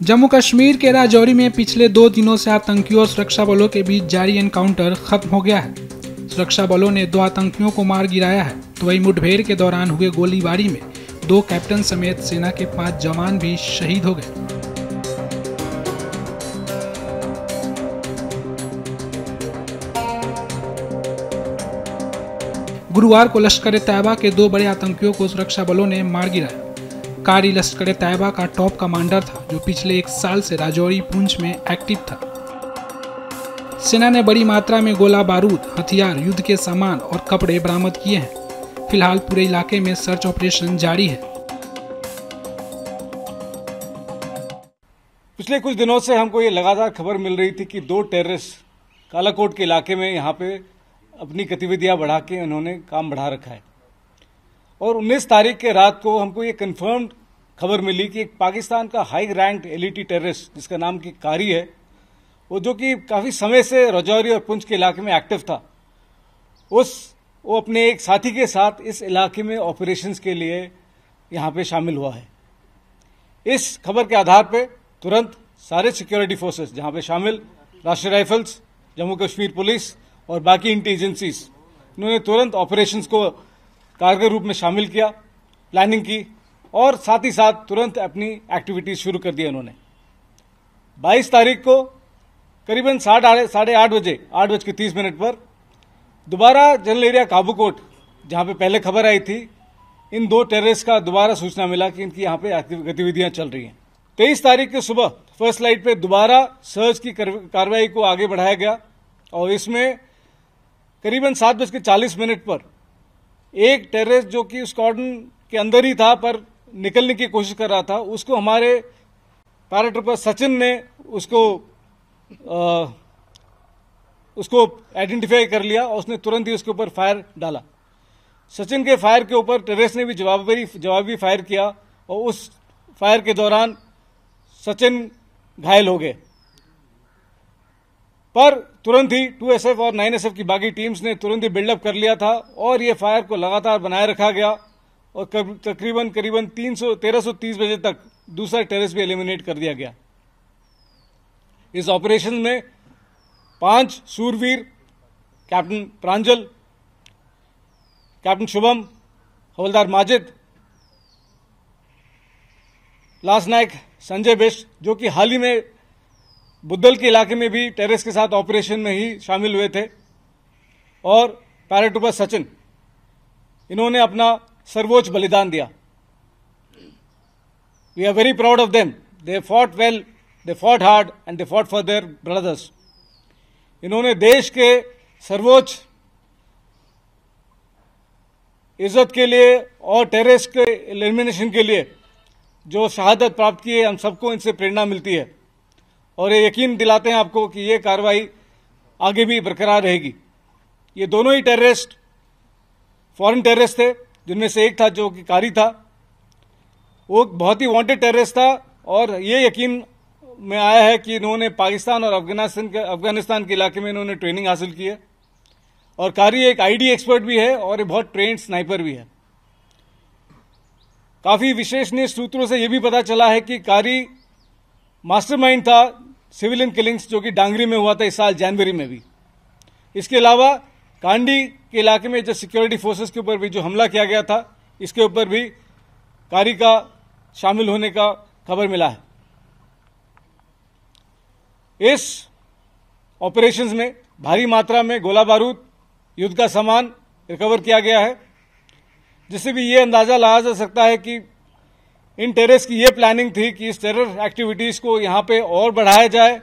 जम्मू कश्मीर के राजौरी में पिछले 2 दिनों से आतंकियों और सुरक्षा बलों के बीच जारी एनकाउंटर खत्म हो गया है। सुरक्षा बलों ने 2 आतंकियों को मार गिराया है, तो वही मुठभेड़ के दौरान हुए गोलीबारी में 2 कैप्टन समेत सेना के 5 जवान भी शहीद हो गए। गुरुवार को लश्कर-ए-तैयबा के 2 बड़े आतंकियों को सुरक्षा बलों ने मार गिराया। कारी लश्कर-ए-तैयबा का टॉप कमांडर था, जो पिछले 1 साल से राजौरी पुंछ में एक्टिव था। सेना ने बड़ी मात्रा में गोला बारूद, हथियार, युद्ध के सामान और कपड़े बरामद किए हैं। फिलहाल पूरे इलाके में सर्च ऑपरेशन जारी है। पिछले कुछ दिनों से हमको ये लगातार खबर मिल रही थी कि 2 टेररिस्ट कालाकोट के इलाके में यहाँ पे अपनी गतिविधियां बढ़ा के उन्होंने काम बढ़ा रखा है। और 19 तारीख के रात को हमको ये कंफर्म्ड खबर मिली कि एक पाकिस्तान का हाई रैंक्ड एलिटी टेररिस्ट जिसका नाम की कारी है, वो जो कि काफी समय से राजौरी और पुंछ के इलाके में एक्टिव था, वो अपने एक साथी के साथ इस इलाके में ऑपरेशंस के लिए यहाँ पे शामिल हुआ है। इस खबर के आधार पे तुरंत सारे सिक्योरिटी फोर्सेस जहाँ पे शामिल राष्ट्रीय राइफल्स, जम्मू कश्मीर पुलिस और बाकी इंटेलिजेंसीज, इन्होंने तुरंत ऑपरेशंस को कारगर रूप में शामिल किया, प्लानिंग की और साथ ही साथ तुरंत अपनी एक्टिविटीज शुरू कर दी उन्होंने। 22 तारीख को करीबन 8:30 बजे 8:30 पर दोबारा जनरल एरिया काबूकोट, जहां पे पहले खबर आई थी, इन 2 टेररिस्ट का दोबारा सूचना मिला कि इनकी यहां पे गतिविधियां चल रही हैं। 23 तारीख की सुबह फर्स्ट लाइट पे दोबारा सर्च की कार्रवाई को आगे बढ़ाया गया और इसमें करीबन 7:40 पर एक टेररिस्ट जो कि उस कॉर्डन के अंदर ही था पर निकलने की कोशिश कर रहा था, उसको हमारे पैराट्रूपर सचिन ने उसको आइडेंटिफाई कर लिया और उसने तुरंत ही उसके ऊपर फायर डाला। सचिन के फायर के ऊपर टेररिस्ट ने भी जवाबी फायर किया और उस फायर के दौरान सचिन घायल हो गए। पर तुरंत ही 2SF और 9SF की बाकी टीम्स ने तुरंत ही बिल्डअप कर लिया था और ये फायर को लगातार बनाए रखा गया और करीबन 1330 बजे तक दूसरा टेररिस्ट भी एलिमिनेट कर दिया गया। इस ऑपरेशन में 5 शूरवीर, कैप्टन प्रांजल, कैप्टन शुभम, हवलदार माजिद, लांस नायक संजय बिष्ट, जो कि हाल ही में बुद्धल के इलाके में भी टेररिस्ट के साथ ऑपरेशन में ही शामिल हुए थे, और पैराट्रूपर सचिन, इन्होंने अपना सर्वोच्च बलिदान दिया। We are very proud of them. They fought well, they fought hard and they fought for their brothers. इन्होंने देश के सर्वोच्च इज्जत के लिए और टेररिस्ट के एलिमिनेशन के लिए जो शहादत प्राप्त की है, हम सबको इनसे प्रेरणा मिलती है और ये यकीन दिलाते हैं आपको कि ये कार्रवाई आगे भी बरकरार रहेगी। ये दोनों ही टेररिस्ट फॉरेन टेररिस्ट थे, जिनमें से एक था जो कि कारी था, वो बहुत ही वांटेड टेररिस्ट था और ये यकीन में आया है कि इन्होंने पाकिस्तान और अफगानिस्तान के इलाके में इन्होंने ट्रेनिंग हासिल की है और कारी एक आईडी एक्सपर्ट भी है और ये बहुत ट्रेंड स्नाइपर भी है। काफी विश्वसनीय सूत्रों से यह भी पता चला है कि कारी मास्टरमाइंड था सिविलियन किलिंग्स जो कि डांगरी में हुआ था इस साल जनवरी में भी। इसके अलावा कांडी के इलाके में जो सिक्योरिटी फोर्सेस के ऊपर भी जो हमला किया गया था, इसके ऊपर भी कारी का शामिल होने का खबर मिला है। इस ऑपरेशंस में भारी मात्रा में गोला बारूद, युद्ध का सामान रिकवर किया गया है, जिससे भी ये अंदाजा लगाया जा सकता है कि इन टेररिस्ट की ये प्लानिंग थी कि इस टेरर एक्टिविटीज को यहां पे और बढ़ाया जाए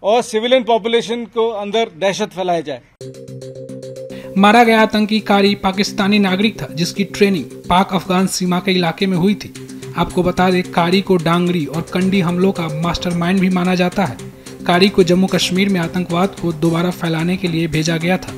और सिविलियन पॉपुलेशन को अंदर दहशत फैलाया जाए। मारा गया आतंकी कारी पाकिस्तानी नागरिक था, जिसकी ट्रेनिंग पाक अफगान सीमा के इलाके में हुई थी। आपको बता दें, कारी को डांगरी और कंडी हमलों का मास्टरमाइंड भी माना जाता है। कारी को जम्मू कश्मीर में आतंकवाद को दोबारा फैलाने के लिए भेजा गया था।